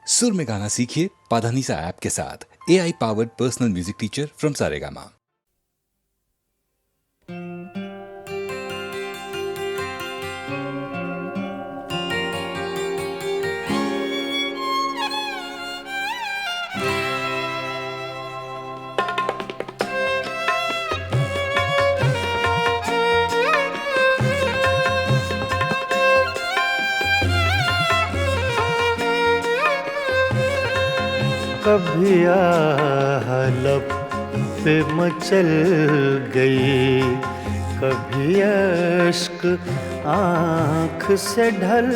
सुर में गाना सीखिए पाधानीसा ऐप के साथ। AI powered personal music teacher from Saregama. कभी आह लब पे मचल गई, कभी अश्क आँख से ढल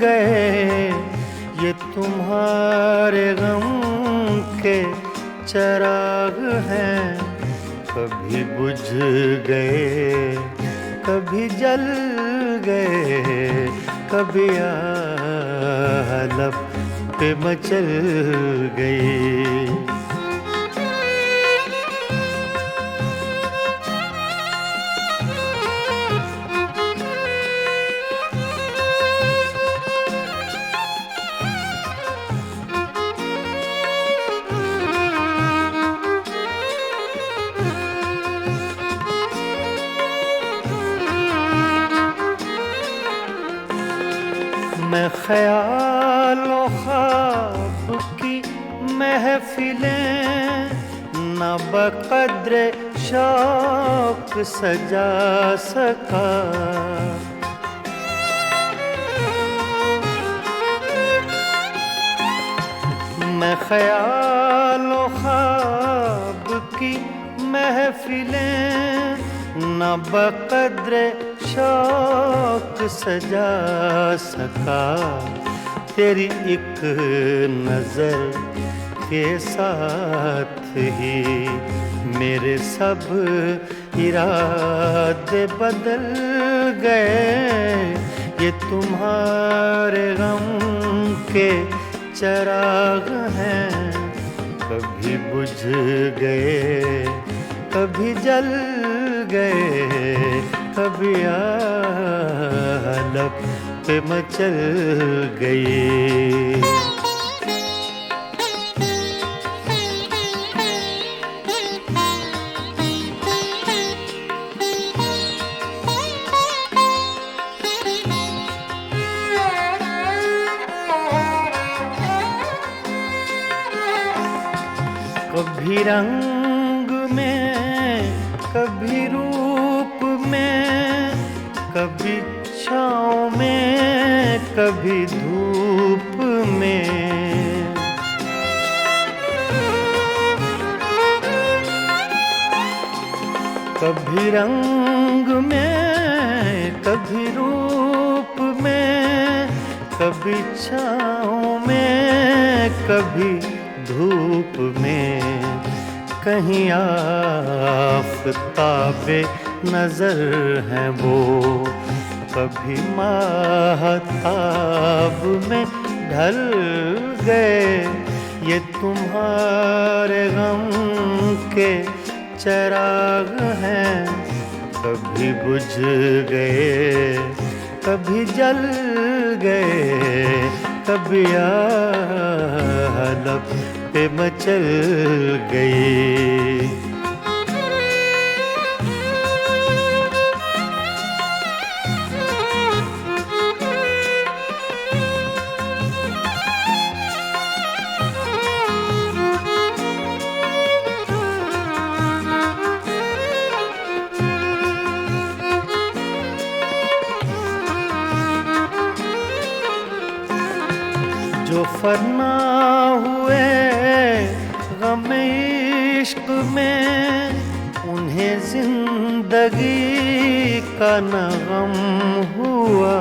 गए। ये तुम्हारे गम के चराग हैं, कभी बुझ गए कभी जल गए। कभी आह लब पे मचल गई। मैं ख्यालों ख्वाब की महफिलें न बक़द्र शौक सजा सका। मैं ख्यालों ख्वाब की महफिलें न बक़द्र शौक सजा सका। तेरी एक नजर के साथ ही मेरे सब इरादे बदल गए। ये तुम्हारे गम के चराग हैं, कभी बुझ गए कभी जल गए। कभी आह लब पे मचल गई। कभी रंग में कभी रूप में, कभी छाँव में कभी धूप में। कभी रंग में कभी रूप में, कभी छाँव में कभी धूप में। कहीं आफ़ताबे नजर हैं वो, कभी माहताब में ढल गए। ये तुम्हारे गम के चराग हैं, कभी बुझ गए कभी जल गए। कभी आह लब पे मचल गई। जो फना हुए गम इश्क में, उन्हें जिंदगी का न गम हुआ।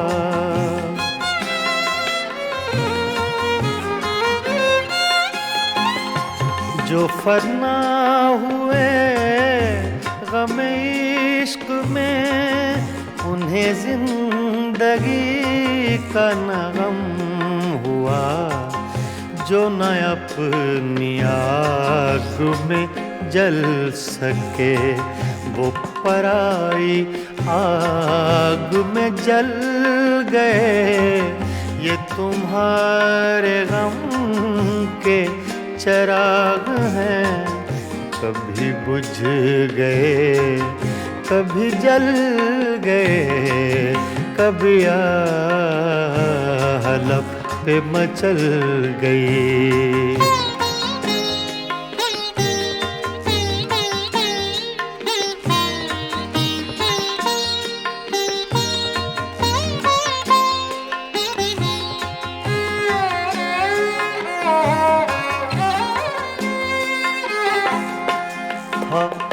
जो फना हुए गम इश्क में, उन्हें जिंदगी का न गम हुआ। जो न अपनी आग में जल सके, वो पराई आग में जल गए। ये तुम्हारे गम के चराग हैं, कभी बुझ गए कभी जल गए, कभी हलफ पे मचल गई।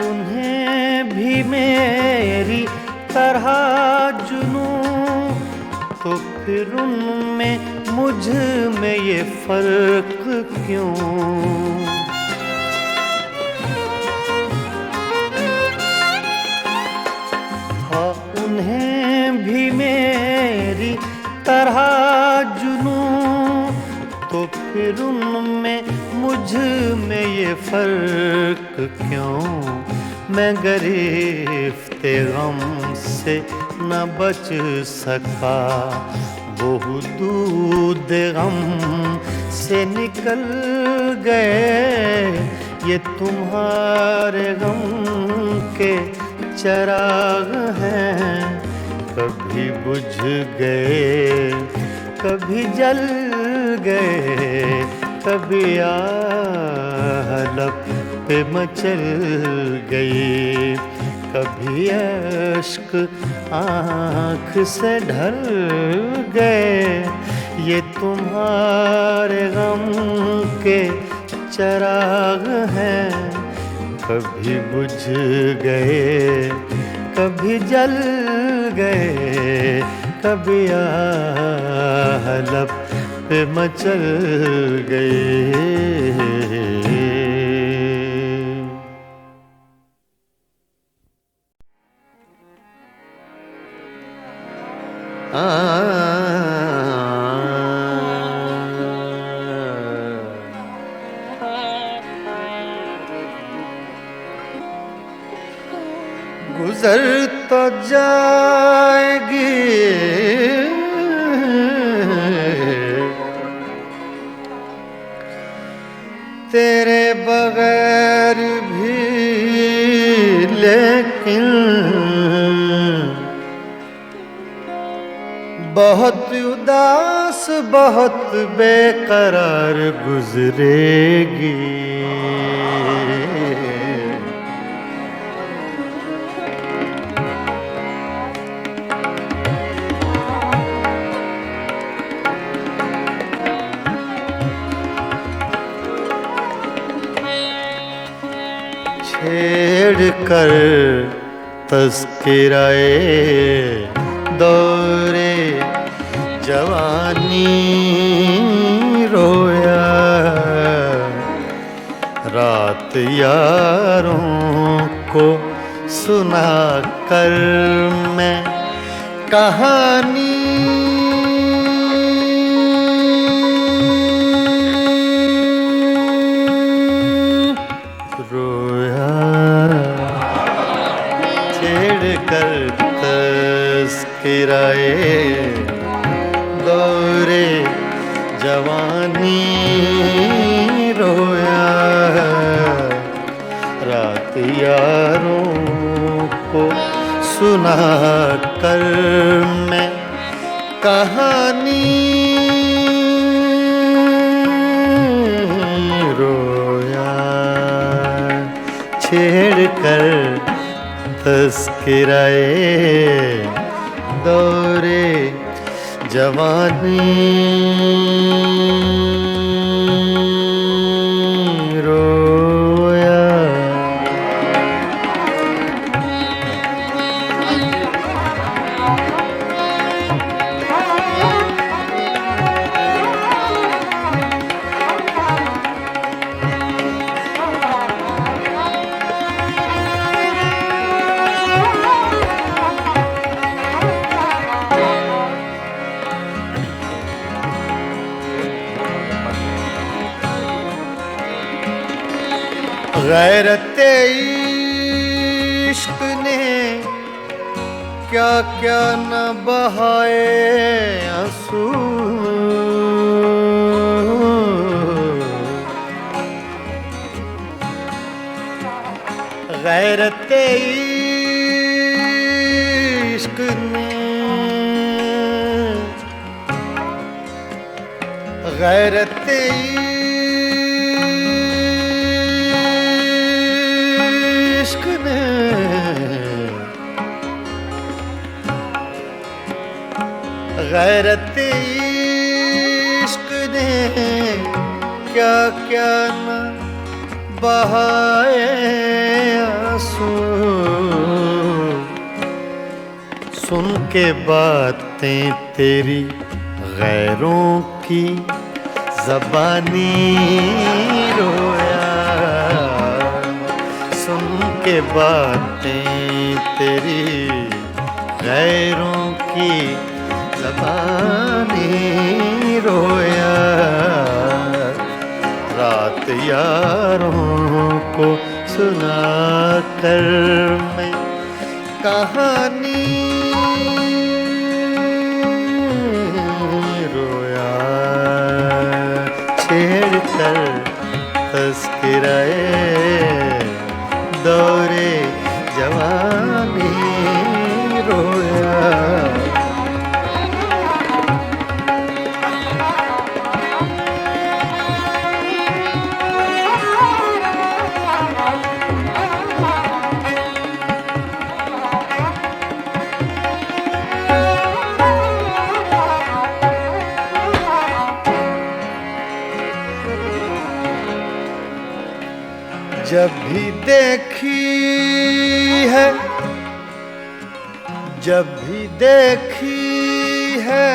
उन्हें भी मेरी तरह जुनू, तो फिर उनमें मुझ में ये फर्क क्यों? हाँ उन्हें भी मेरी तरह जुनू, तो फिर उनमें मुझ में ये फर्क क्यों? मैं गिरफ्ते गम से न बच सका, वो दूध गम से निकल गए। ये तुम्हारे गम के चराग हैं, कभी बुझ गए कभी जल गए, कभी हलफ पे मचल गई, कभी अश्क आँख से ढल गए। ये तुम्हारे गम के चराग हैं, कभी बुझ गए कभी जल गए, कभी हलफ पे मचल गए। गुजर तो जाएगी तेरे बगैर भी, लेकिन बहुत उदास बहुत बेकरार गुजरेगी। छेड़ कर तज़किराए दौरे जवानी रोया, रात यारों को सुना कर मैं कहानी कर तज़किराए दौरे जवानी रोया, रात यारों को सुना कर मैं कहानी रोया। छेड़ कर तज़किराए दौरे जवानी रोया। गैरते इश्क ने क्या क्या न बहाए आंसू, गैरते इश्क ने, गैरते इश्क ने गैरते इश्क ने क्या क्या न बहाए आंसू। सुन के बातें तेरी गैरों की ज़बानी रोया। सुन के बातें तेरी गैरों की ज़बानी रोया। रात यारों को सुना कर मैं कहानी रोया। छेड़ कर तज़किराए दौरे जवानी रोया। जब भी देखी है, जब भी देखी है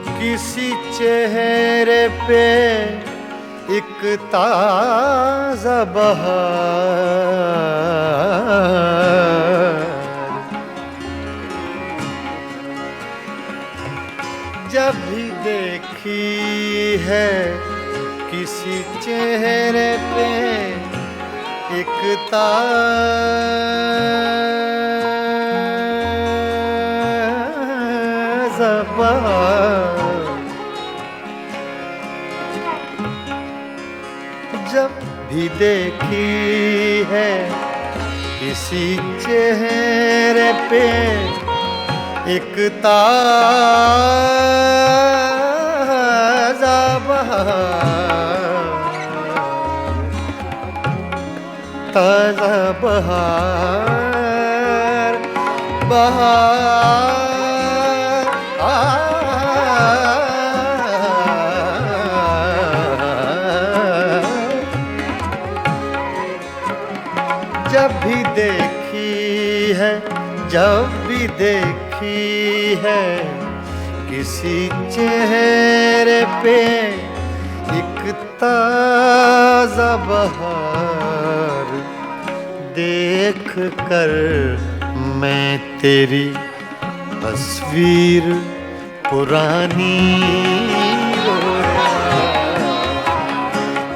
किसी चेहरे पे एक ताज़ा बहार। जब भी देखी है किसी चेहरे पे एक ताज़ा बहार। जब भी देखी है किसी चेहरे पे एक ताज़ा बहार, ताज़ा बहार, बहार जब भी देखी है, जब भी देखी है किसी चेहरे पे एक ताज़ा बहार, देख कर मैं तेरी तस्वीर पुरानी रोया।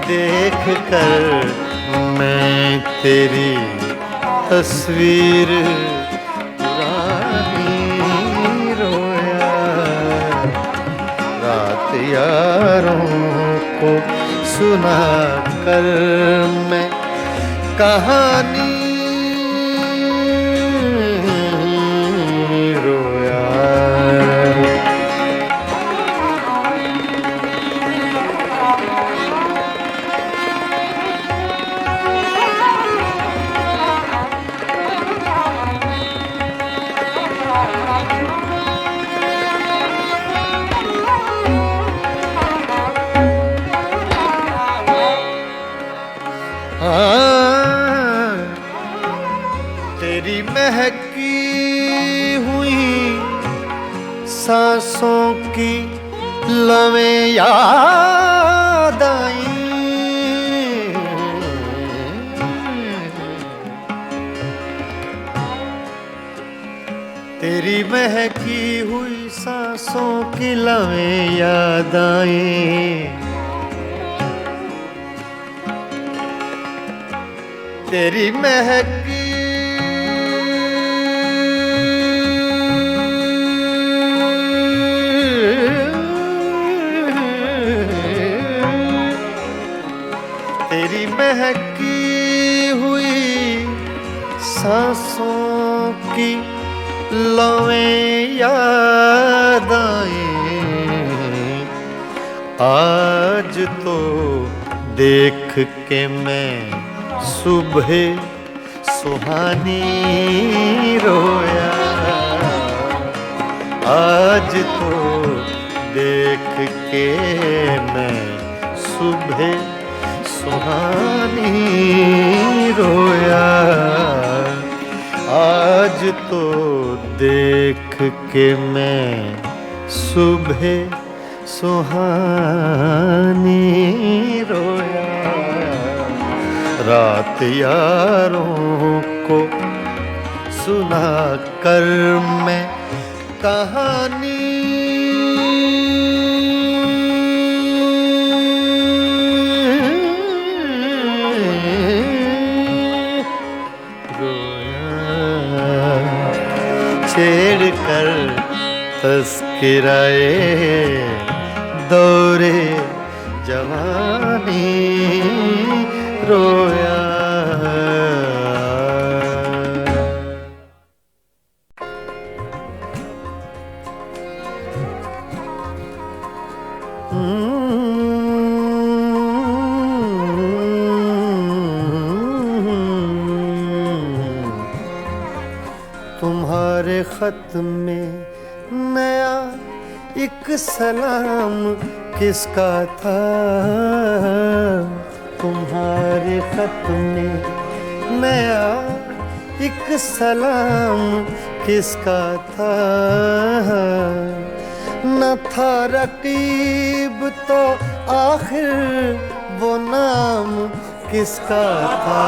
देख कर मैं तेरी तस्वीर पुरानी रोया। रात यारों को सुना कर मैं कहानी रोया। तेरी महकी हुई सांसों की लवें याद आई। तेरी महकी हुई सांसों की लवें याद आई। तेरी महकी तेरी महकी हुई सांसों की लवें याद आए, आज तो देख के मैं सुबह सुहानी रोया, आज तो देख के मैं सुबह सुहानी रोया, आज तो देख के मैं सुबह सुहानी रोया। रात यारों को सुना कर मैं कहानी छेड़ कर तस्किराए दौरे जवानी रोया। तुम्हारे खत में नया एक सलाम किसका था, तुम्हारे खत में नया एक सलाम किसका था, न था रकीब तो आखिर वो नाम किसका था,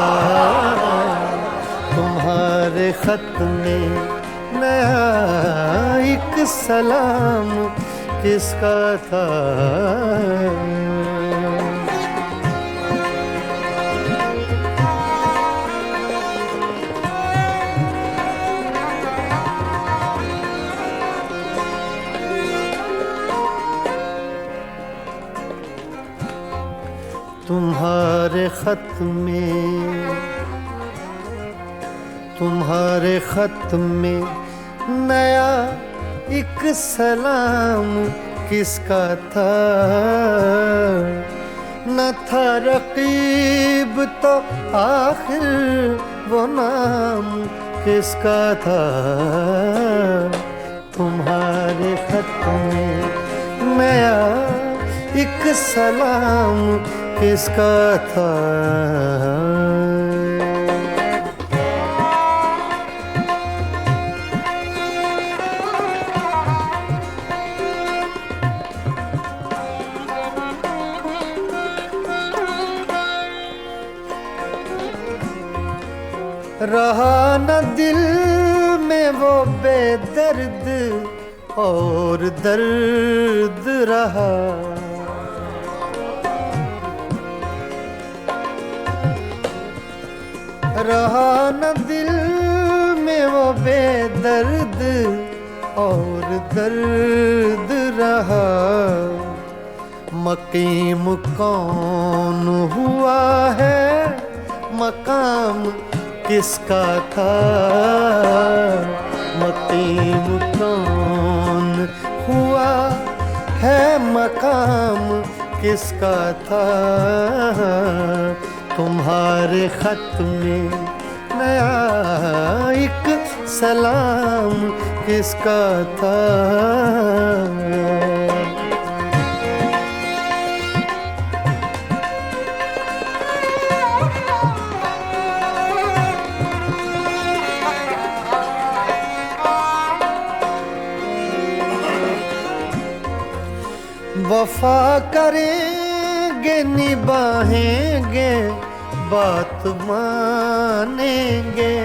तुम्हारे खत में नया एक सलाम किसका था। तुम्हारे खत में नया एक सलाम किसका था, न था रकीब तो आखिर वो नाम किसका था, तुम्हारे खत में नया एक सलाम किसका था। रहा न दिल में वो बेदर्द और दर्द रहा, रहा न दिल में वो बेदर्द और दर्द रहा, मकीम कौन हुआ है मकाम किसका था, मकीम कौन हुआ है मकाम किसका था, तुम्हारे खत में नया एक सलाम किसका था। वफा करेंगे निभाएंगे बात मानेंगे,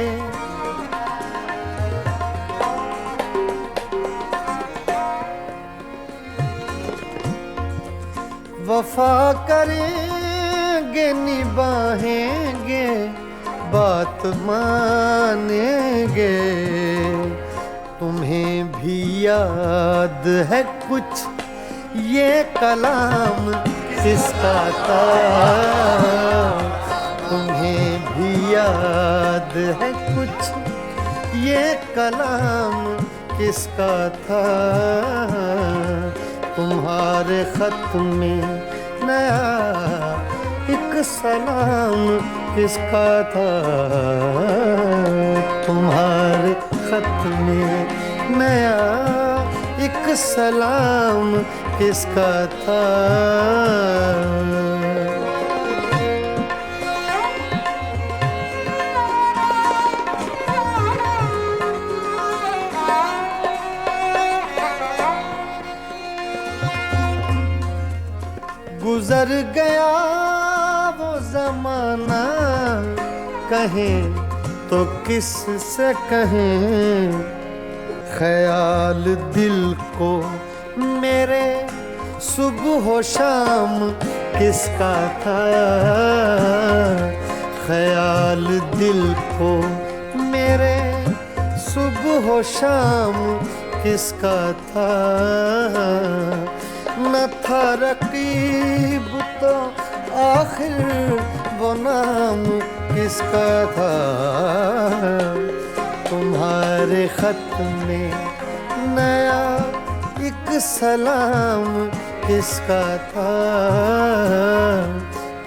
वफा करेंगे निभाएंगे बात मानेंगे, तुम्हें भी याद है कुछ ये कलाम किसका था, तुम्हें भी याद है कुछ ये कलाम किसका था, तुम्हारे खत में नया एक सलाम किसका था, तुम्हारे खत में नया एक सलाम किसका था। गुजर गया वो जमाना, कहें तो किस से कहें, ख्याल दिल को मेरे सुबह शाम किसका था, ख्याल दिल को मेरे सुबह शाम किसका था। न था रकीब तो आखिर वो नाम किसका था, तुम्हारे खत में नया एक सलाम किसका था,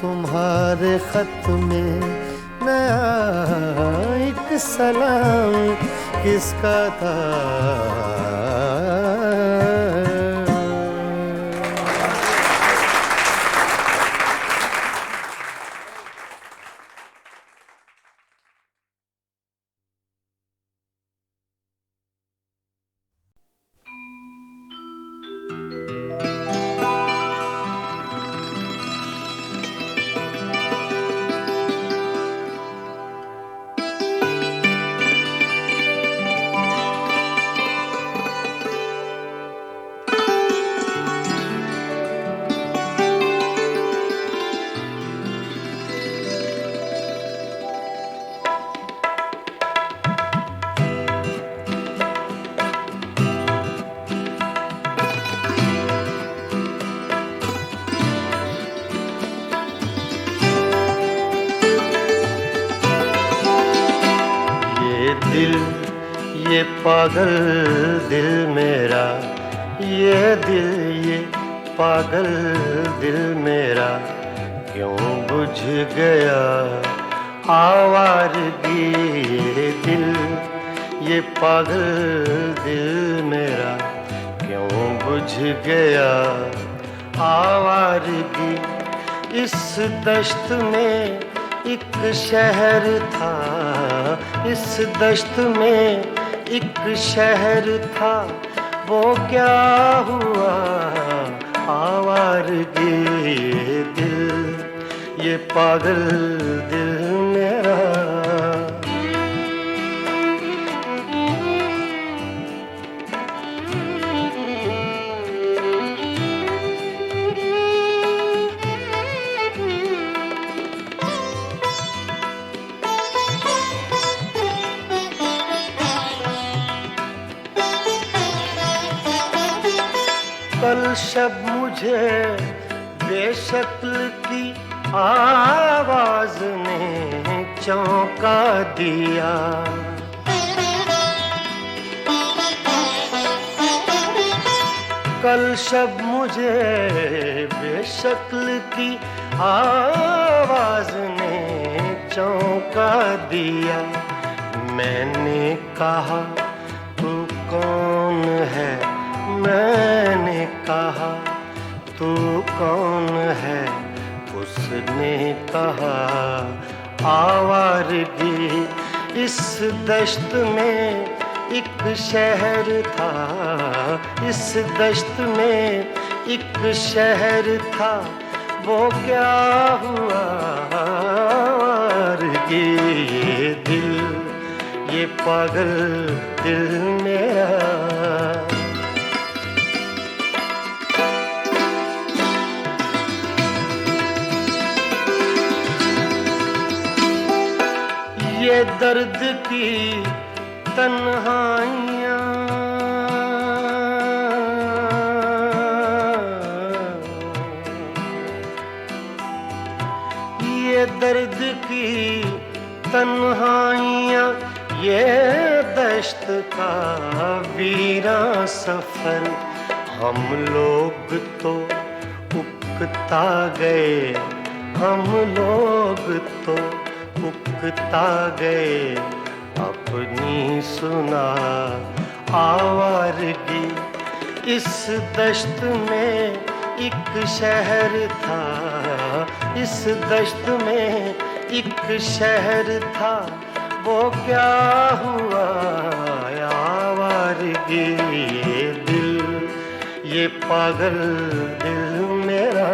तुम्हारे खत में नया एक सलाम किसका था। ये पागल दिल मेरा, ये दिल ये पागल दिल मेरा, क्यों बुझ गया आवारगी। ये दिल ये पागल दिल मेरा, क्यों बुझ गया आवारगी। इस दश्त में एक शहर था, इस दश्त में एक शहर था, वो क्या हुआ आवारगी। ये दिल ये पागल दिल मेरा। कल शब मुझे बेशक्ल की आवाज ने चौंका दिया। कल शब मुझे बेशक्ल की आवाज ने चौंका दिया। मैंने कहा तू कौन है, मैंने कहा तू कौन है। उसने कहा आवारगी। इस दश्त में एक शहर था, इस दश्त में एक शहर था, वो क्या हुआ आवारगी। ये दिल ये पागल दिल मेरा। ये दर्द की तन्हाइयाँ, ये दर्द की तन्हाइयाँ ये दश्त का वीरा सफर, हम लोग तो उकता गए, हम लोग तो उकता गए। अपनी सुना आवारगी, इस दश्त में एक शहर था, इस दश्त में एक शहर था, वो क्या हुआ आवारगी। ये दिल, ये पागल दिल मेरा,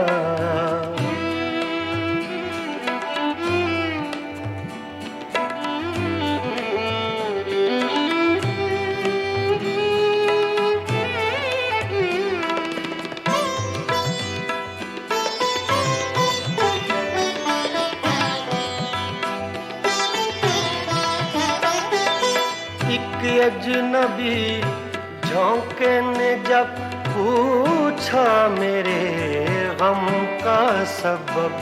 अजनबी झोंके ने जब पूछा मेरे गम का सबब,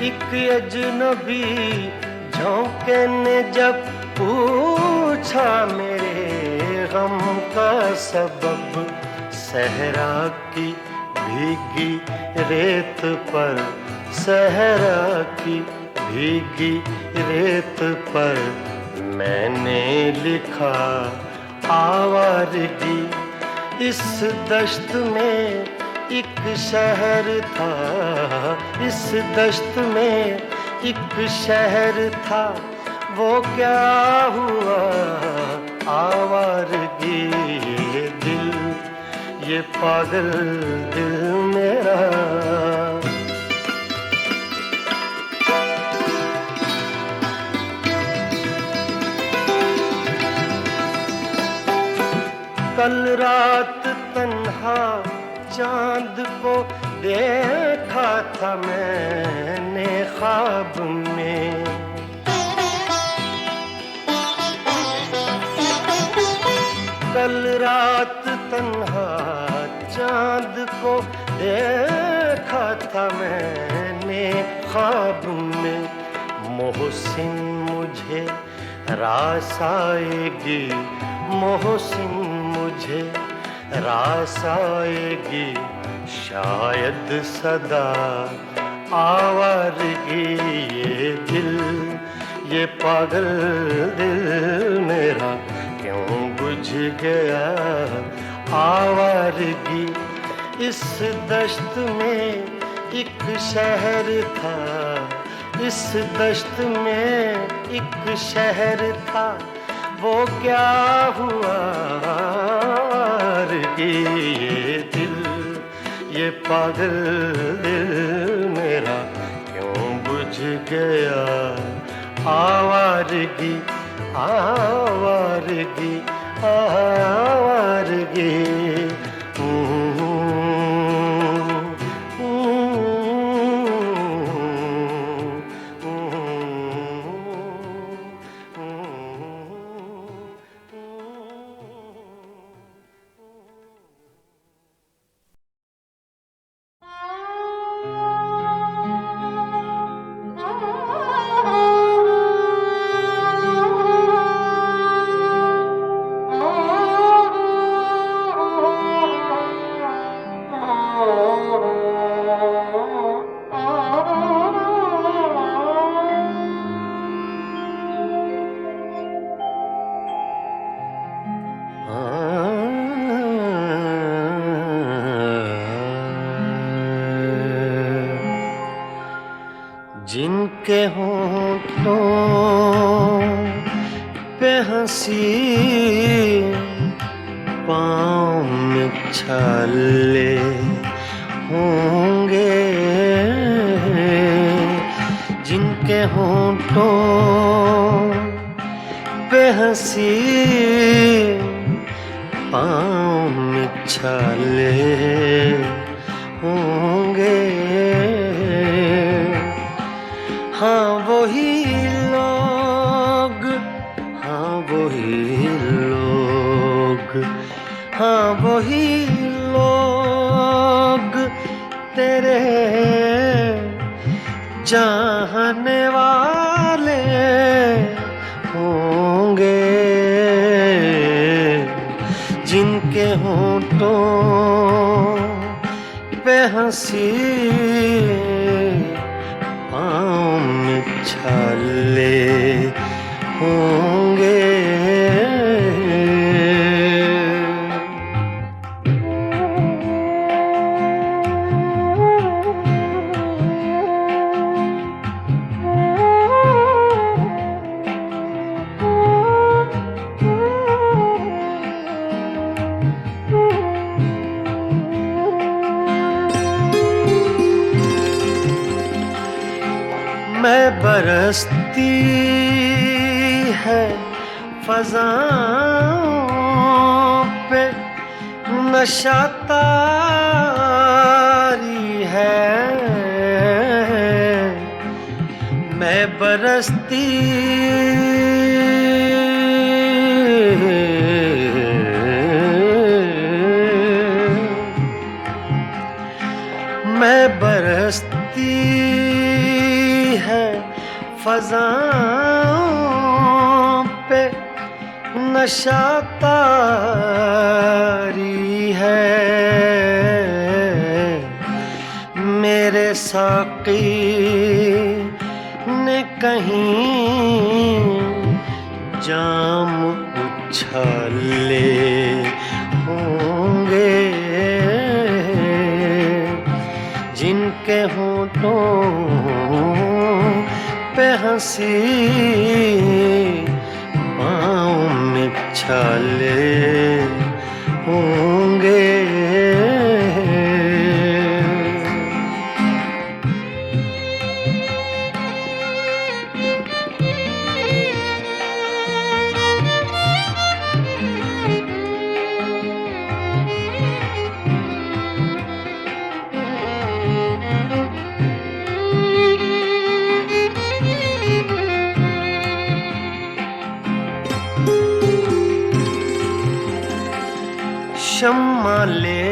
एक अजनबी झोंके ने जब पूछा मेरे गम का सबब, सहरा की भीगी रेत पर, सहरा की भीगी रेत पर मैंने लिखा आवारगी। इस दश्त में एक शहर था, इस दश्त में एक शहर था, वो क्या हुआ आवारगी। ये दिल, ये पागल दिल मेरा, कल रात तन्हा चांद को देखा था मैंने ख्वाब में, कल रात तन्हा चांद को देखा था मैंने ख्वाब में। मोहसिन मुझे रास आएगी, मोहसिन मुझे रास आएगी, शायद सदा आवारगी। ये दिल, ये पागल दिल मेरा क्यों बुझ गया आवारगी। इस दश्त में एक शहर था, इस दश्त में एक शहर था, वो क्या हुआ आवारगी। ये दिल, ये पागल दिल मेरा क्यों बुझ गया आवारगी, आवारगी, आवारगी। जिनके होठों पे हंसी, पाँव में छाले होंगे, जिनके होठों पे हंसी, पाँव में छाले होंगे। हाँ वही लोग, हाँ वही लोग, हाँ वही लोग तेरे चाहने वाले होंगे, जिनके होंठों पे हंसी पाँव में छाले होंगे। मैं बरसती है फ़ज़ाओं पे नशा तारी है, मैं बरसती मैं बरसती है फ़ज़ाओं पे नशा तारी है, मेरे साक़ी ने कहीं जाम उछाले होंगे, जिनके होंठों पे हंसी पाँव में छाले होंगे। शम्मा ले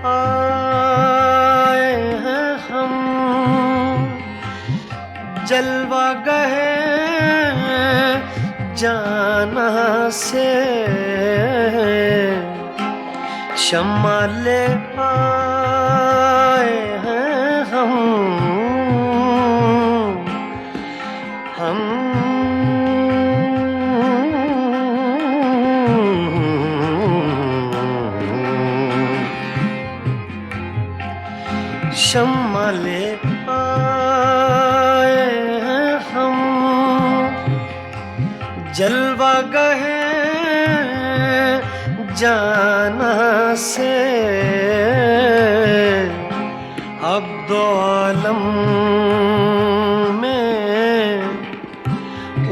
आए हैं हम, जलवा गए जाना से, शम्मा ले आए हैं हम शम्मा ले आए हैं हम, जलवा गए जाना से, अब दो आलम में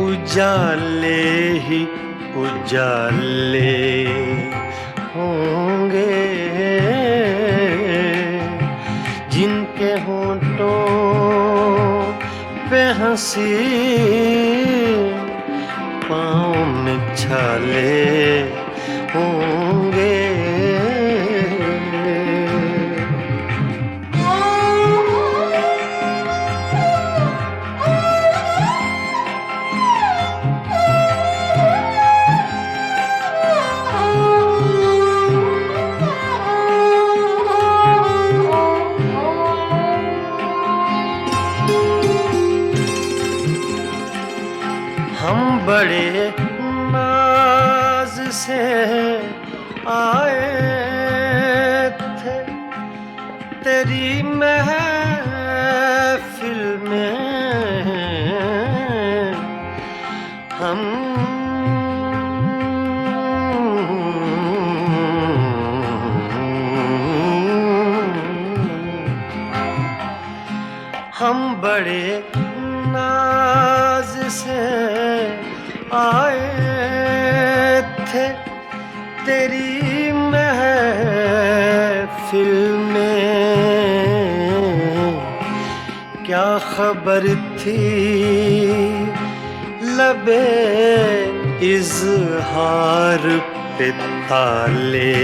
उजाले ही उजाले होंगे, जिनके होंठों पे हंसी पाँव में छाले होंगे। हम बड़े नाज से आए थे तेरी महफिल में, हम बड़े नाज से आए थे तेरी महफिल में, क्या खबर थी लबे इज़हार पे ताले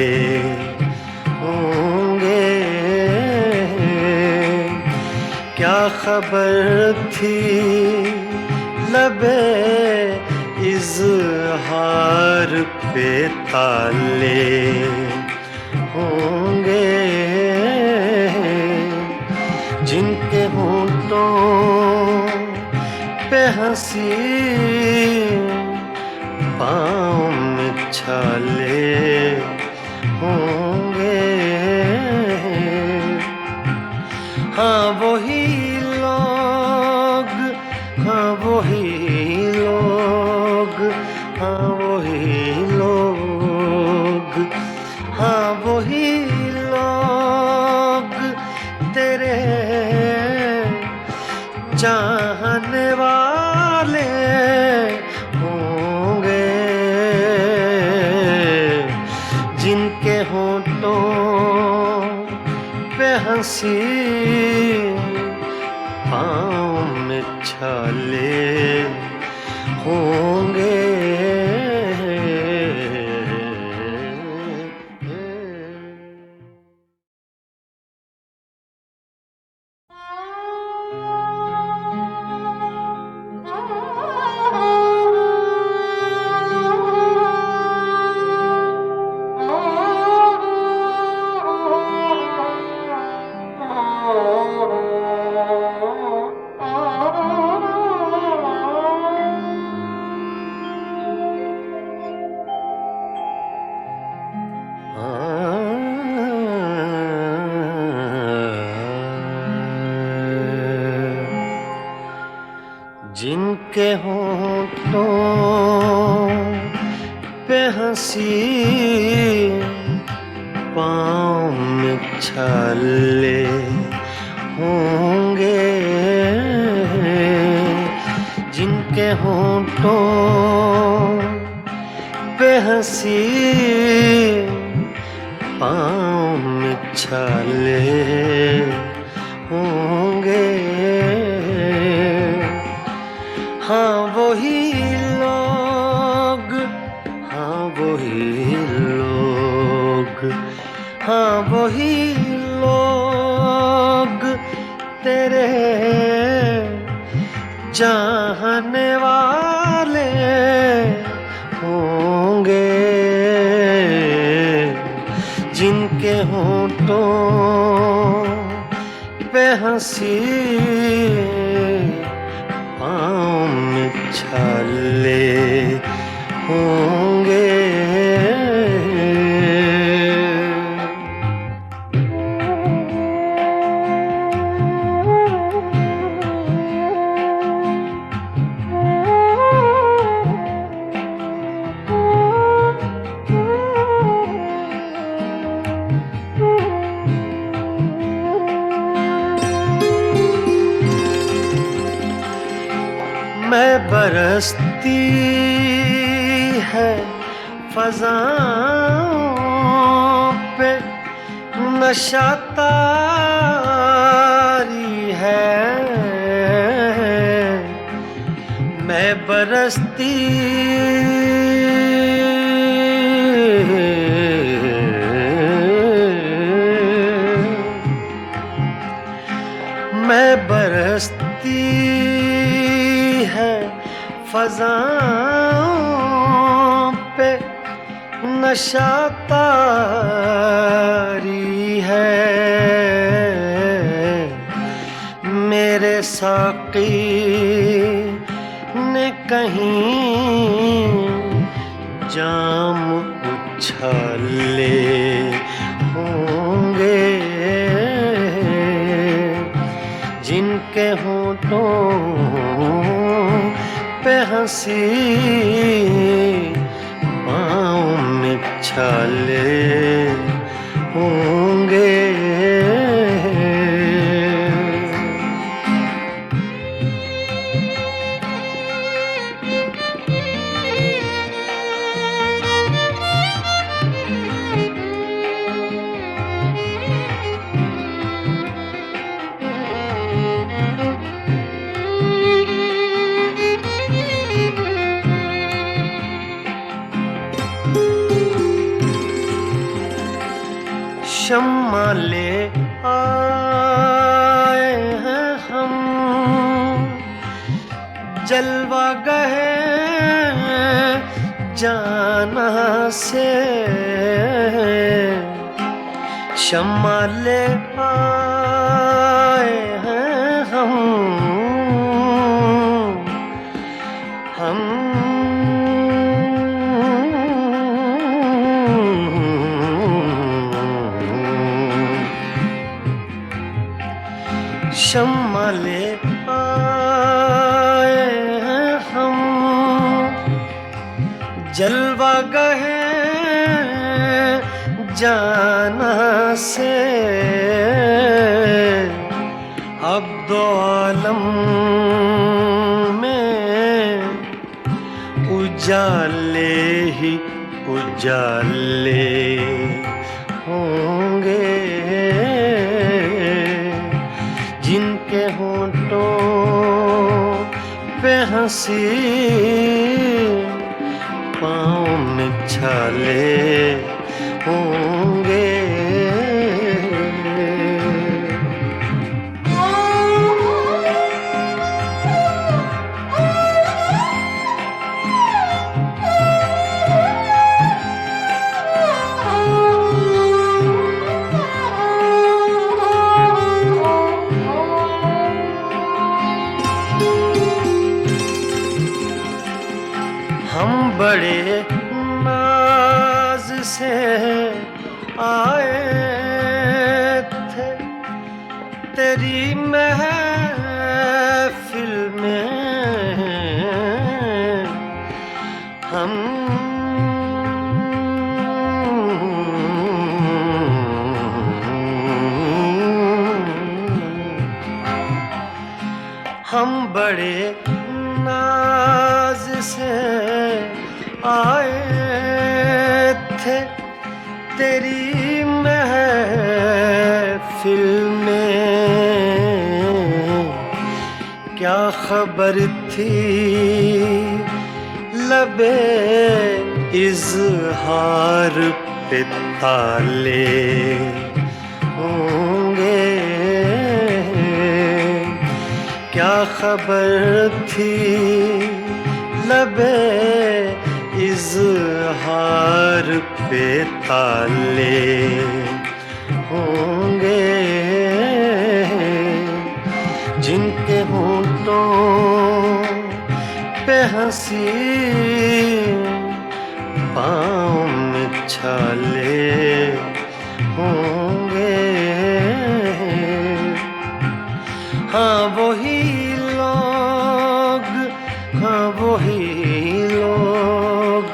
होंगे, क्या खबर थी लबे इज़हार पे ताले होंगे, जिनके होंठों पे हंसी पाँव में छाले होंगे। हाँ वही लोग, हाँ वही लोग, हाँ वही लोग, हाँ वही लोग तेरे चाहने वाले होंगे, जिनके होंठों पे हंसी पाँव में छाले होंगे। जिनके होंठों पे हंसी पाँव में छाले होंगे, जिनके होंठों पे हंसी पाँव में छाले होंगे। हाँ वही लोग, हाँ वही लोग, हाँ वही लोग तेरे चाहने वाले होंगे, जिनके होंठों पे हंसी पाँव में छाले होंगे। मैं बरसती है फ़ज़ाओं पे नशा तारी है, मैं बरसती मैं बरसती है फ़ज़ाओं पे नशा तारी है, मेरे साक़ी ने कहीं जाम उछाले होंगे, जिनके होंठों पे हंसी पाँव में छाले होंगे। शम्मा ले आए हैं जलवा गए जाना से शम्मा ले आए हैं हम शम्मा ले आए हैं हम जलवा गए जाना से अब दो आलम में उजाले ही उजाले होंगे जिनके होंठों पे हंसी पाँव में छाले होंगे हम बड़े नाज से आए थे तेरी महफिल में हम बड़े नाज से आए थे तेरी महफिल में क्या खबर थी लबे इज़हार पे ताले होंगे क्या खबर थी लबे इज़हार पे ताले होंगे जिनके होंठों पे हंसी पाँव में छाले होंगे हाँ वही लोग हाँ वही लोग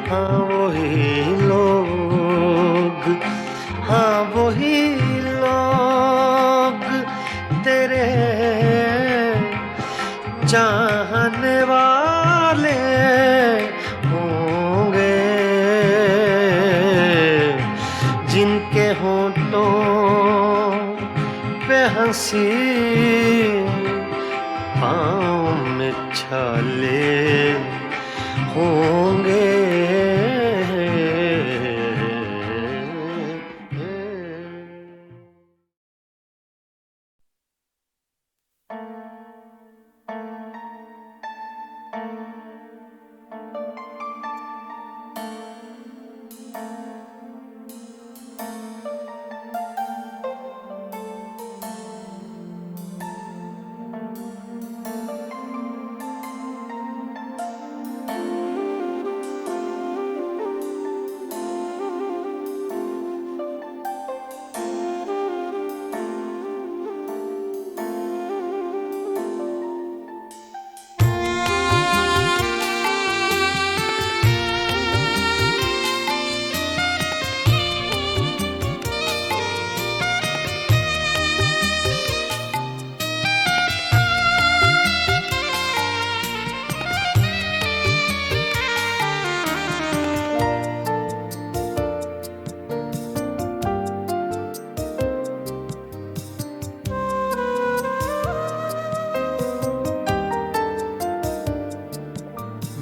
हाँ वही लोग हाँ वही लोग तेरे चाहने वाले होंगे जिनके होंठों पे हंसी पाँव में छाले होंगे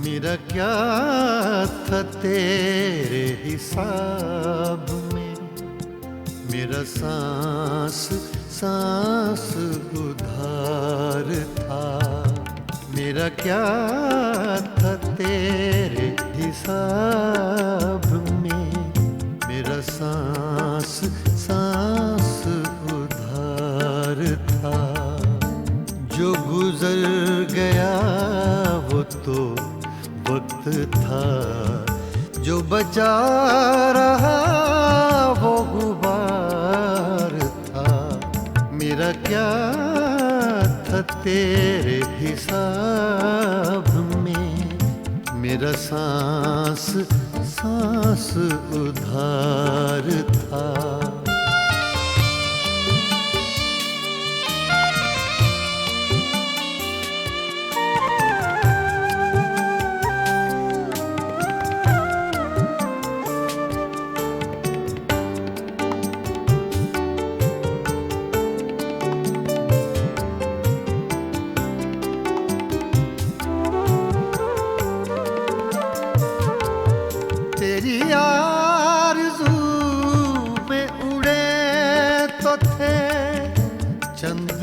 मेरा क्या था तेरे हिसाब में मेरा सांस सांस उधार था मेरा क्या था तेरे हिसाब में, मेरा सांस सांस उधार था। जो गुजर गया वो तो वक्त था, जो बचा रहा वो गुबार था। मेरा क्या था तेरे हिसाब में, मेरा सांस सांस उधार था। तेरी आरज़ू में उड़े तो थे चंद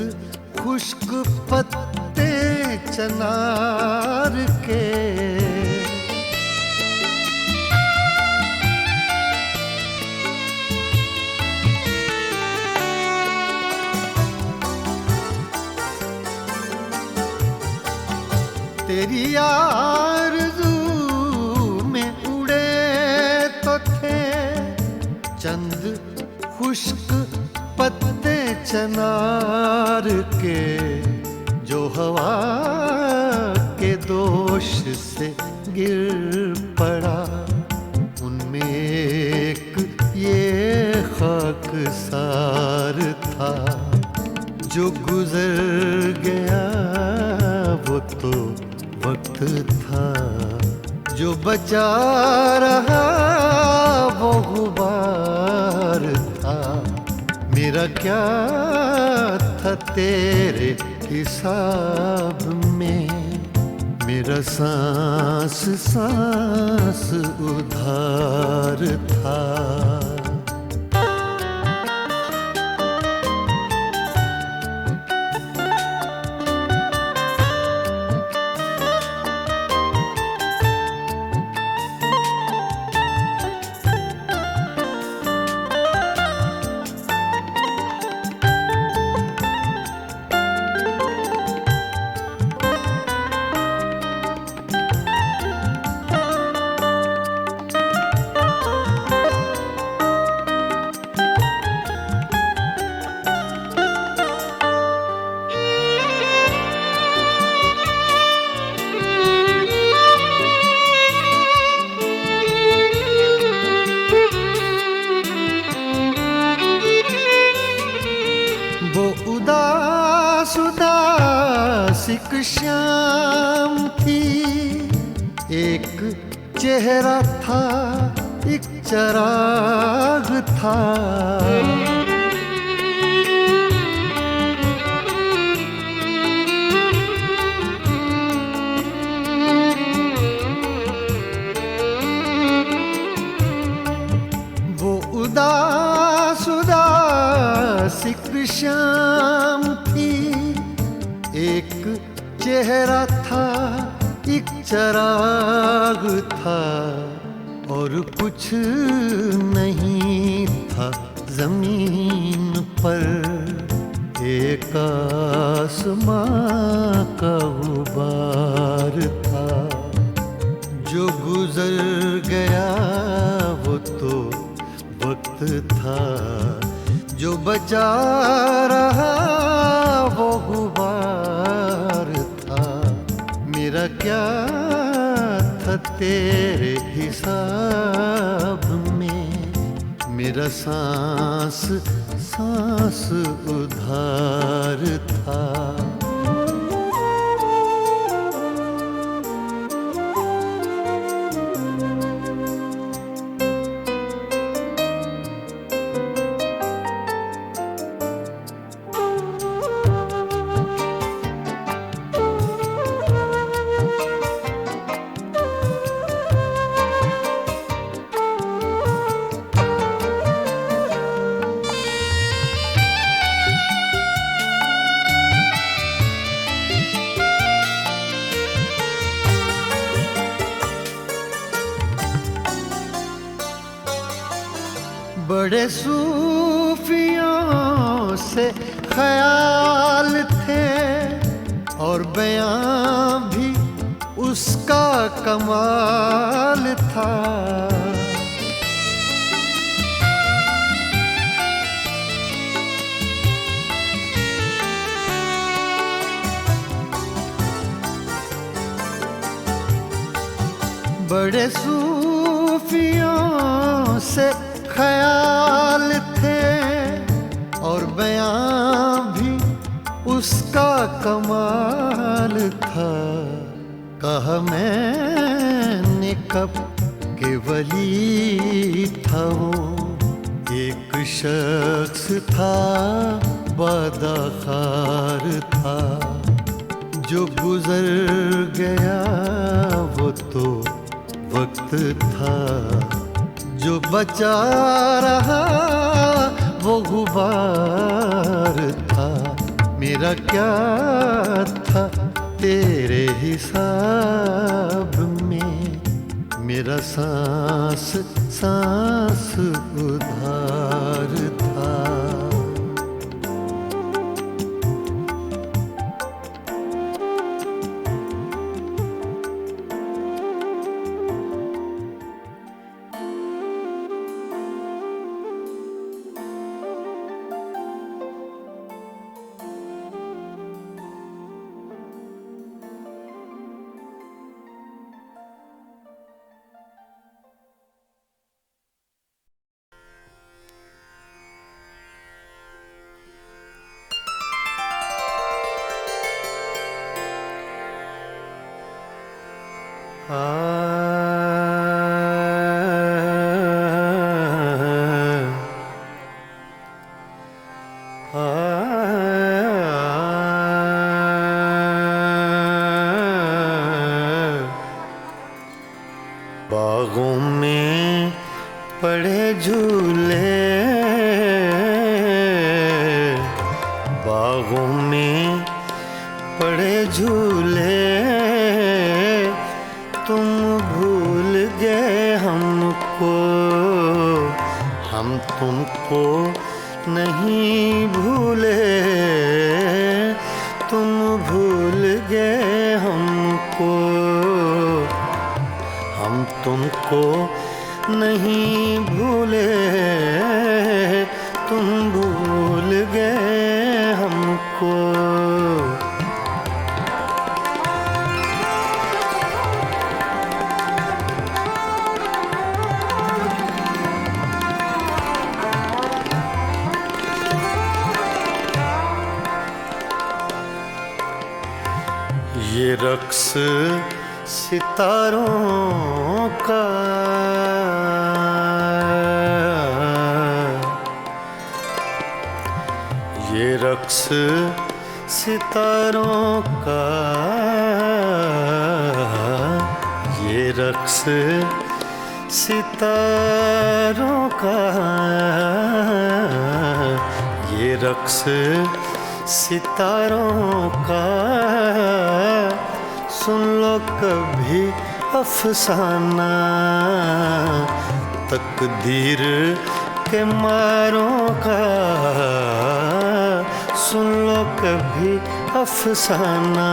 खुश्क पत्ते चनार के। तेरी आरज़ू चंद खुश्क पत्ते चनार के, जो हवा के दोष से गिर पड़ा। उनमें एक ये खाकसार था, जो गुजर गया वो तो वक्त था, जो बचा रहा वो गुबार था। मेरा क्या था तेरे हिसाब में, मेरा सांस सांस उधार था। उदासिक शाम थी, एक चेहरा था एक चराग था। वो उदासिक शाम थी, एक चेहरा था एक चराग था। और कुछ नहीं था जमीन पर, एक आसमां का गुबार था। जो गुजर गया वो तो वक्त था, जो बचा रहा वो गुबार था। मेरा क्या था तेरे हिसाब में, मेरा सांस सांस उधार था। बड़े सूफियों से ख्याल थे और बयां भी उसका कमाल था। बड़े सूफियों से ख्याल थे और बयां भी उसका कमाल था। कहा मैंने कब के वली था वो, एक शख्स था बादाखार था, जो गुजर गया वो तो वक्त था, जो बचा रहा वो गुबार था। मेरा क्या था तेरे हिसाब में, मेरा सांस सांस उधार था। बागों में पड़े झूले, बागों में पड़े झूले, तुम भूल गए हमको, हम तुमको नहीं भूले। तुम भूल गए हमको, हम तुमको नहीं भूले। तुम भूल गए हमको। ये रक्स सितारों का, ये रक्स सितारों का, ये रक्स सितारों का, ये रक्स सितारों का। सुन लो कभी अफसाना, तकदीर के मारों का। सुन लो कभी अफसाना,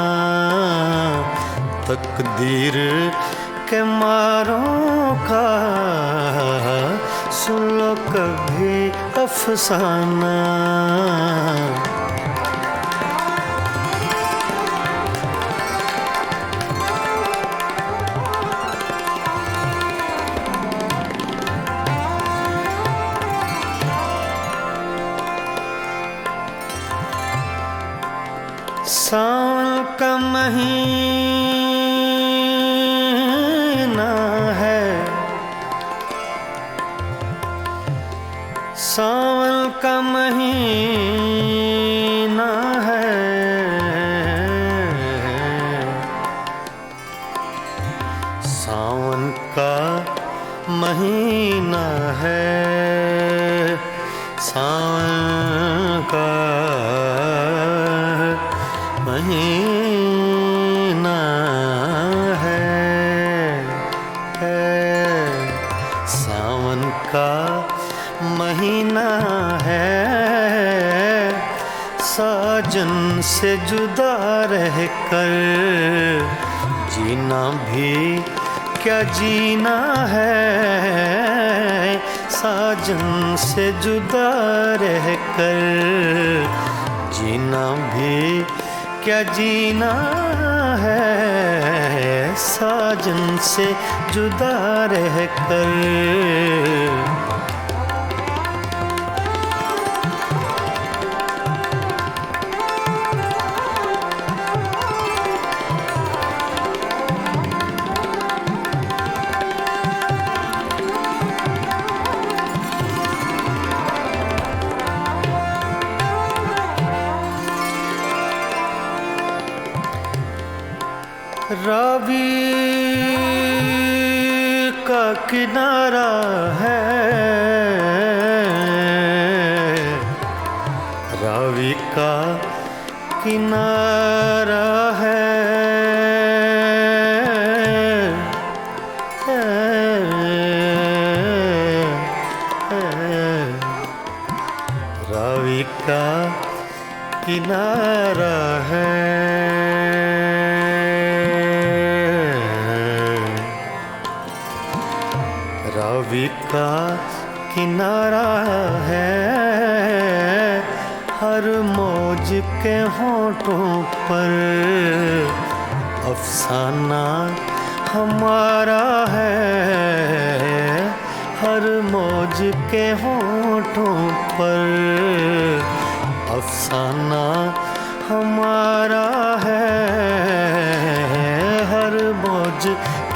तकदीर के मारों का। सुन लो कभी अफसाना। सावन का महीना है, सावन का महीना है, सावन का महीना है, सावन का महीना साजन से जुदा रह कर जीना भी क्या जीना है। साजन से जुदा रह कर जीना भी क्या जीना है। साजन से जुदा रह कर रावी का किनारा है, रावी का किनारा है। रावी का किनारा है। रावी का किनारा है। हर मौज के होठों पर अफसाना हमारा है। हर मौज के होठों पर अफसाना हमारा है। हर मौज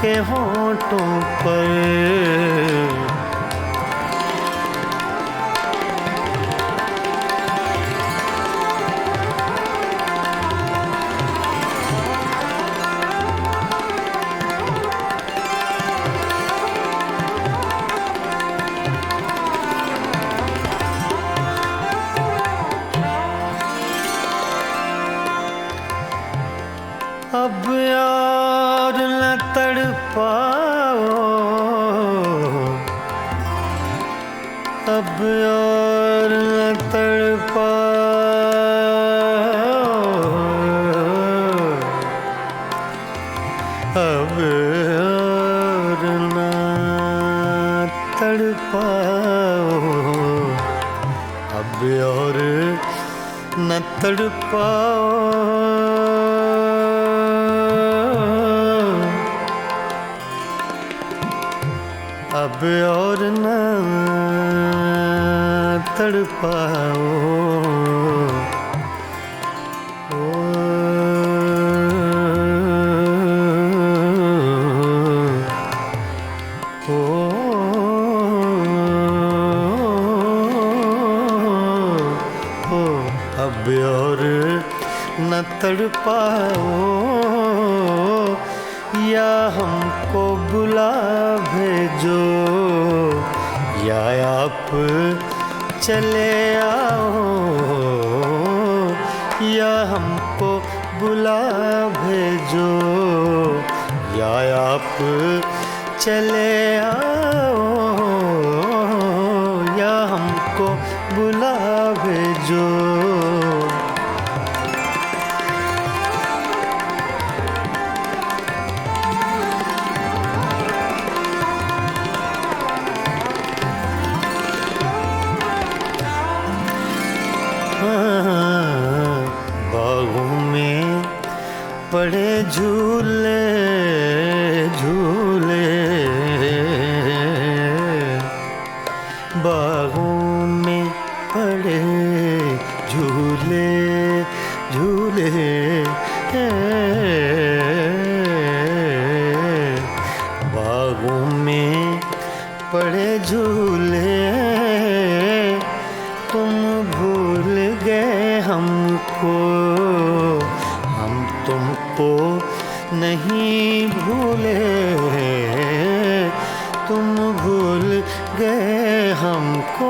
के होठों पर अब यार न तड़पाओ, अब यार न तड़पाओ। अब यार न तड़पाओ, अब और न तड़पाओ। अब और न तड़पाओ। अब और न तड़पाओ। या हमको बुला भेजो या आप चले आओ। या हमको बुला भेजो या आप चले आओ। या हमको बुला भेजो। बागों में पड़े झूले झूले। बागों में पड़े झूले झूले। बागों में पड़े झूले। तुम भूल गए हमको, हम तुमको नहीं भूले। तुम भूल गए हमको।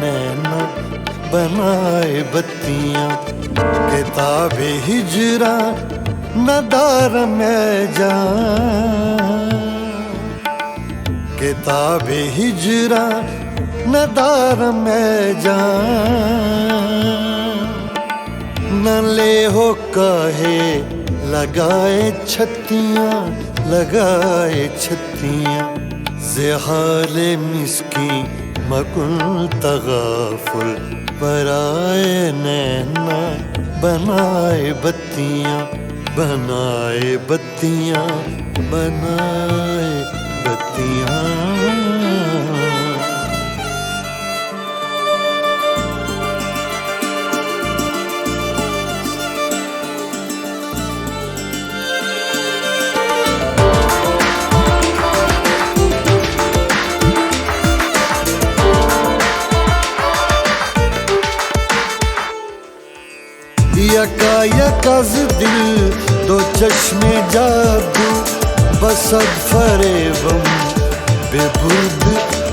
नैना बनाए बत्तियां किताब हिजरा नदार में जान किताब हिजरा नदार में जान न ले हो काहे लगाए छत्तियां ज़हाल मिस्की मकुल तगाफुल बराए नैना बनाए बत्तियां बनाए बत्तियां बनाए बत्तियां यकायकज़ दिल दो चश्मे जादू बसद फरेबम बेबुर्द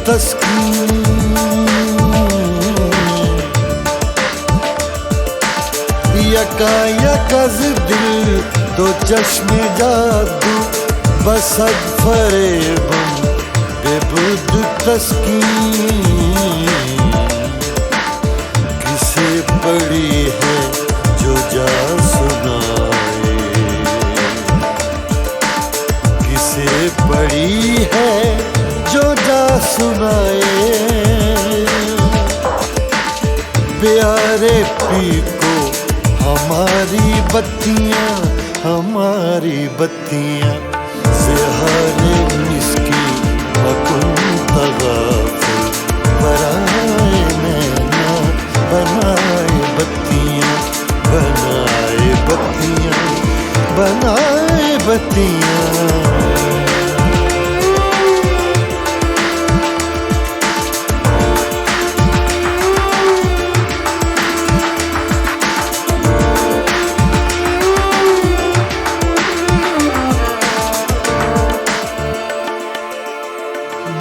तस्कीन यकायकज़ दिल दो चश्मे जादू बसद फरेबम बेबुर्द तस्कीन किसे पड़ी है जो जा सुनाए किसे पड़ी है जो जा सुनाए प्यारे पी को हमारी बत्तियां ज़हाल मिस्की मकुल तगाफुल बराए नैना बनाए बत्तियां बनाए बत्तियां बनाए बत्तियां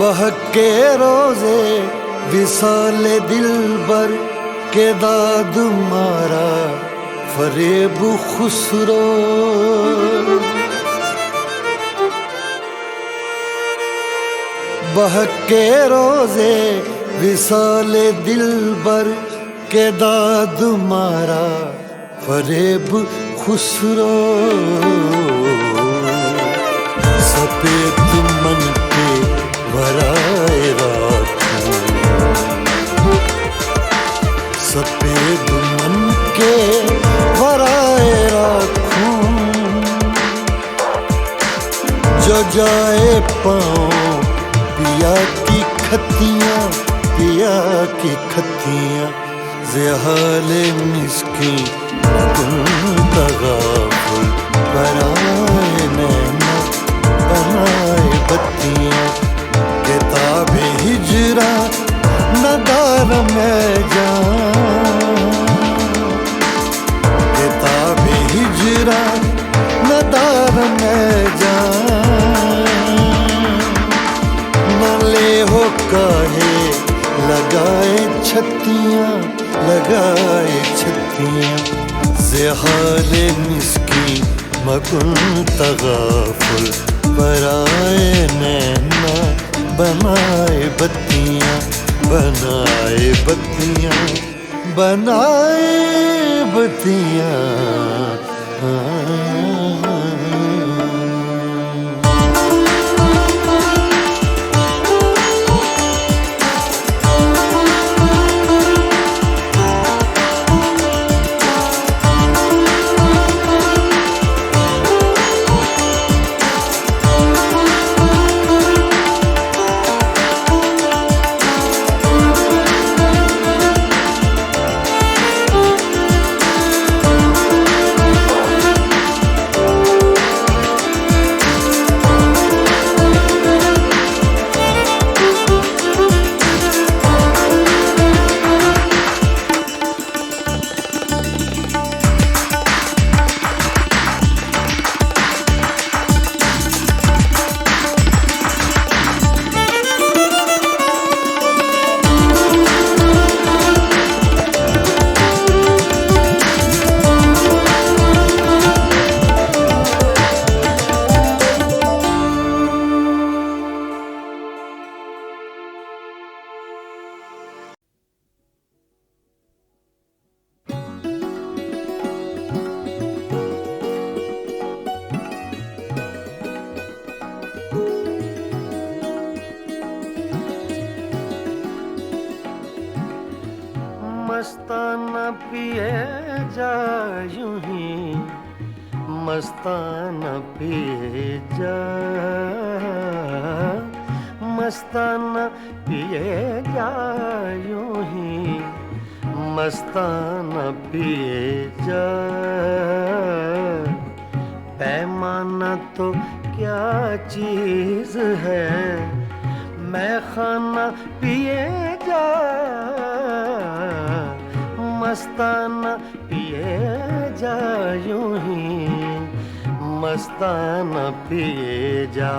बहके रोज़े विसाल दिलबर के दाद मारा फरेब खुसरो बहके रोज़े विसाल दिलबर के दाद मारा फरेब खुसरो सफेद मन के वराए राखूं सफेद मन के वराए राखूं जो जाए पाँव पिया की खत्तियां ज़हाल मिस्की मकुल तगाफुल बराए नैना बनाए बत्तियां किताब हिजरा नदार में जान किताब हिजरा नदार में जान न ले हो काहे लगाए छत्तियां ज़हाल मिस्की मकुल तगाफुल बराए नैना बनाए बत्तियां बनाए बत्तियां बनाए बत्तियां जा यूं ही मस्ताना पिए जा, मस्ताना पिए जा यूं ही मस्ताना पिए जा। पैमाना तो क्या चीज है, मैं खाना पिए जा, मस्ताना पिए जा यूं ही मस्ताना पिए जा।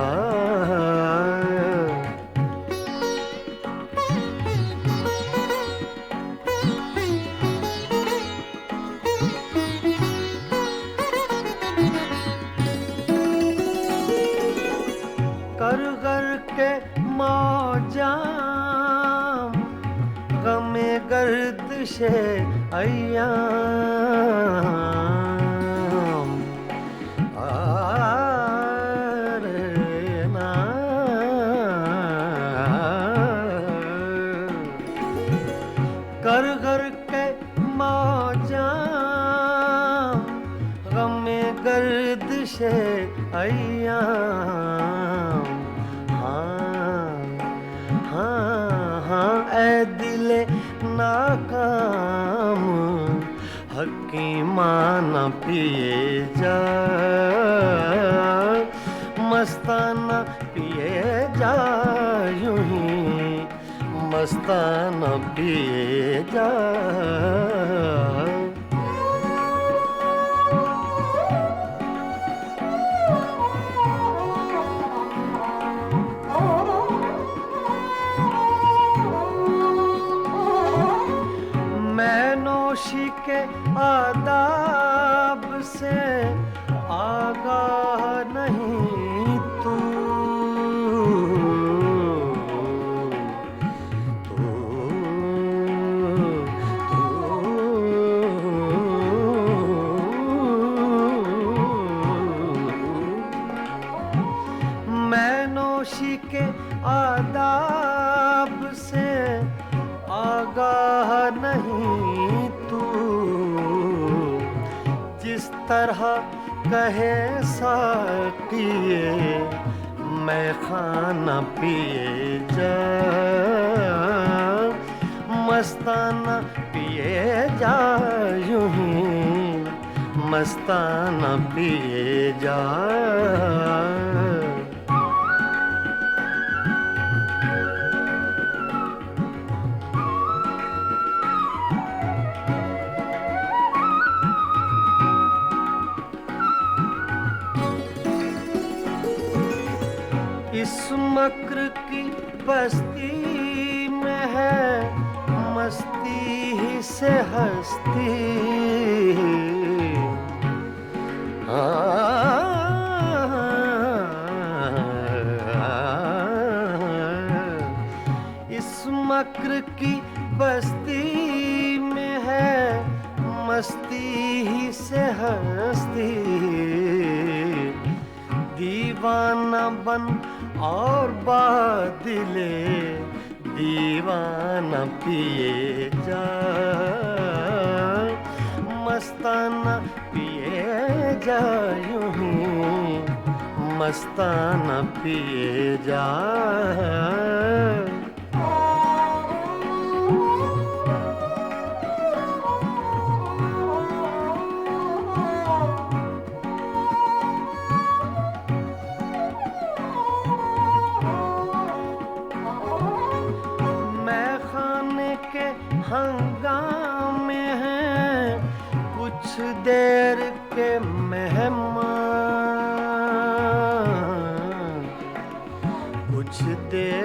कर कर के मौजाम गमे गर्दिशे अय्याम, ना कर कर के मौजाम गमे गर्दिशे अय्याम। हाँ ऐ दिले नाकाम हकीमाना पिए जा, मस्ताना पिए जा यूं ही मस्ताना पिए जा। नौशी के आदाब से आगाह नहीं तू, मैं नौशी के आदाब से आगाह नहीं तू, जिस तरह कहे साकिए मैं खाना पिए जा, मस्ताना पिए जा यूं ही मस्ताना पिए जा। इस मक्र की बस्ती में है मस्ती ही से हस्ती, इस मक्र की बस्ती में है मस्ती ही से हस्ती। दीवाना बन और बादिले दीवाना पिए जा, मस्ताना पिए जा यूं ही मस्ताना पिए जा। हंगामे हैं कुछ देर के मेहमान, कुछ देर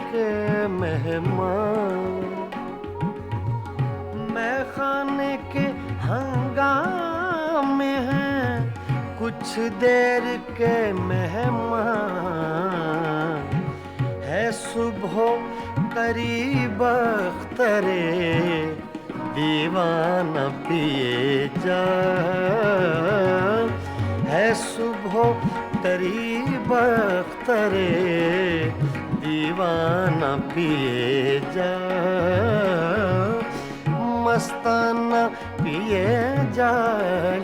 के मेहमान। मैं खाने के हंगामे हैं कुछ देर के मेहमान, है सुबह करीब अख्तरे दीवाना पिए जा, है सुबह करीब अख्तरे दीवाना पिए जा। मस्ताना पिए जा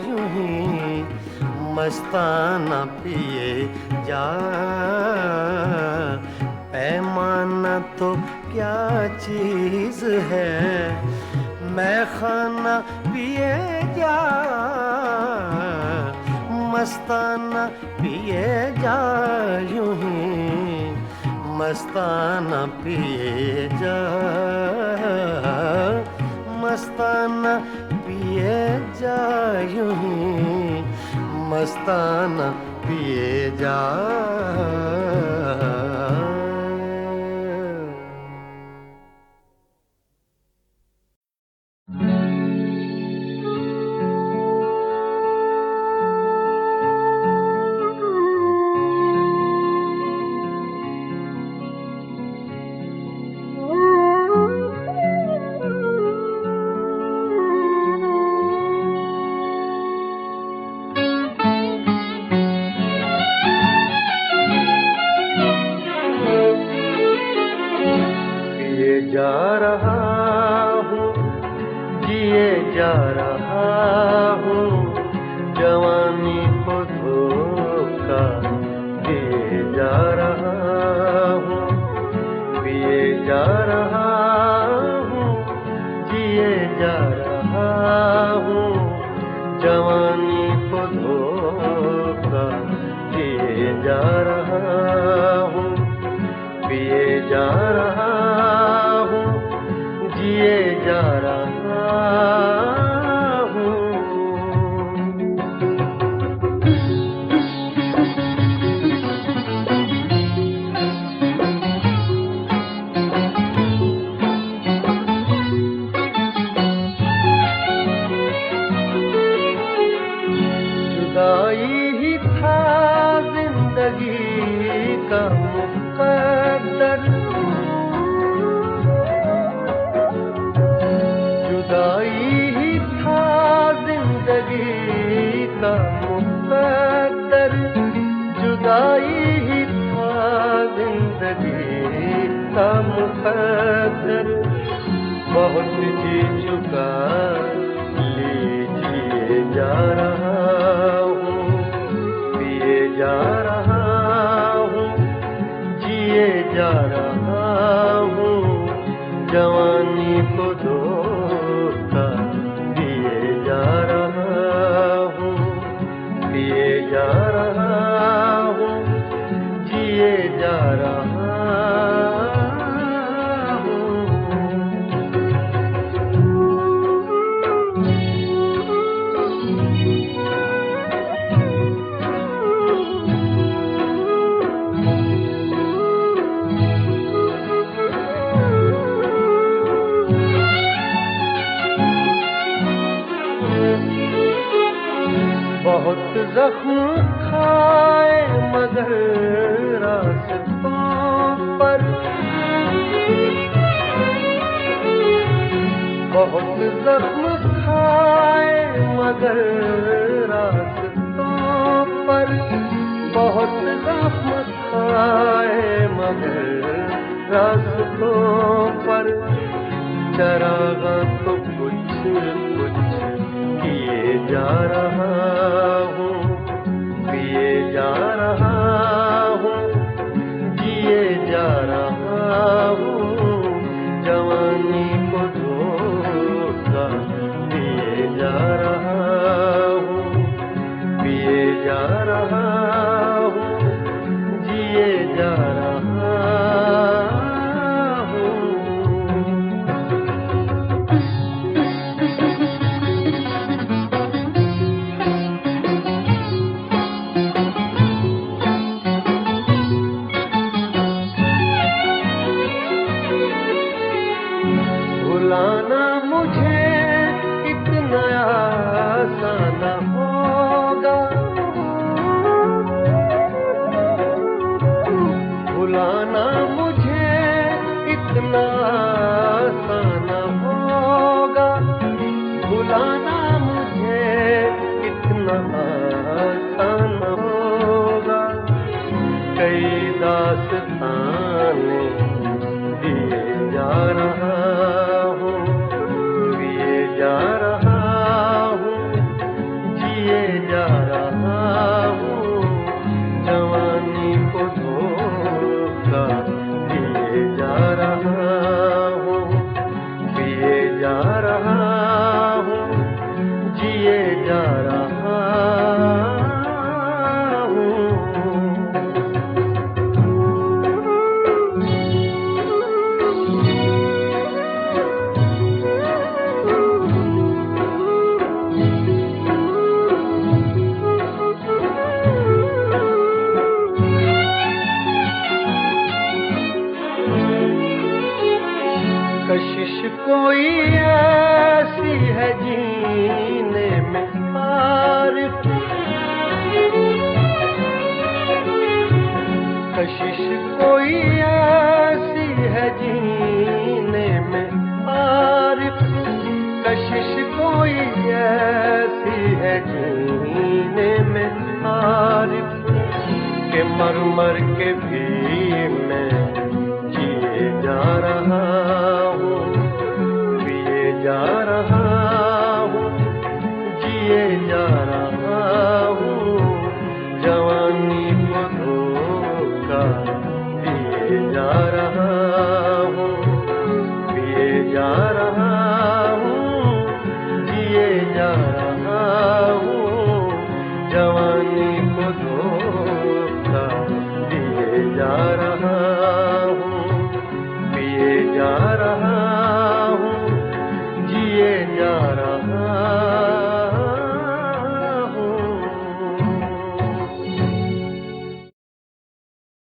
यूं ही, मस्ताना पिए जा। पैमाना तो क्या चीज है, मैं खाना पिए जा, मस्ताना पिए जा यूं ही, मस्ताना पिए जा, मस्ताना पिए जा यूं ही, मस्ताना पिए जा। जा रहा हूँ, जिए जा रहा हूँ, जवानी को धोखा दिए जा रहा हूँ, पिए जा रहा हूँ, जिए जा रहा हूँ, जवानी को धोखा दिए जा रहा हूँ, पिए जा रहा जिए जा रहा हूँ। जुदाई ही था जिंदगी का मुकद्दर, जुदाई ही था जिंदगी का मुकद्दर, जुदाई ही था जिंदगी का मुकद्दर। बहुत जी चुका लीजिए जा रहा हूँ, पिए जा रहा हूँ, जिए जा रहा हूँ, जवानी को धोखा दिए जा रहा हूँ, पिए जा रहा हूँ, जिए जा रहा हूँ। बहुत जख्म खाए मगर रास्तों पर, बहुत जख्म खाए मगर रास्तों पर, बहुत जख्म खाए मगर रास्तों पर। चरागा तो कुछ कुछ किए जा रहा हूँ, पिए जा रहा हूँ, जिए जा रहा हूँ, जवानी को धोखा दिए जा रहा हूँ, पिए जा रहा हूँ, जिए जा रहा हूँ। भुलाना मुझे इतना आसान होगा, भुलाना मुझे इतना आसान होगा, भुलाना मुझे इतना आसान होगा। कई दास्ताने दिए जा रहा हूँ, पिए कशिश कोई ऐसी है जीने में हार के मर मर के भी मैं जिए जा रहा हूँ, पिए जा रहा हूँ, जिए जा रहा हूँ, जवानी को धोखा दिए जा रहा हूँ, पिए जा रहा हूँ, जिए जा रहा हूँ, जवानी को धोखा दिए जा रहा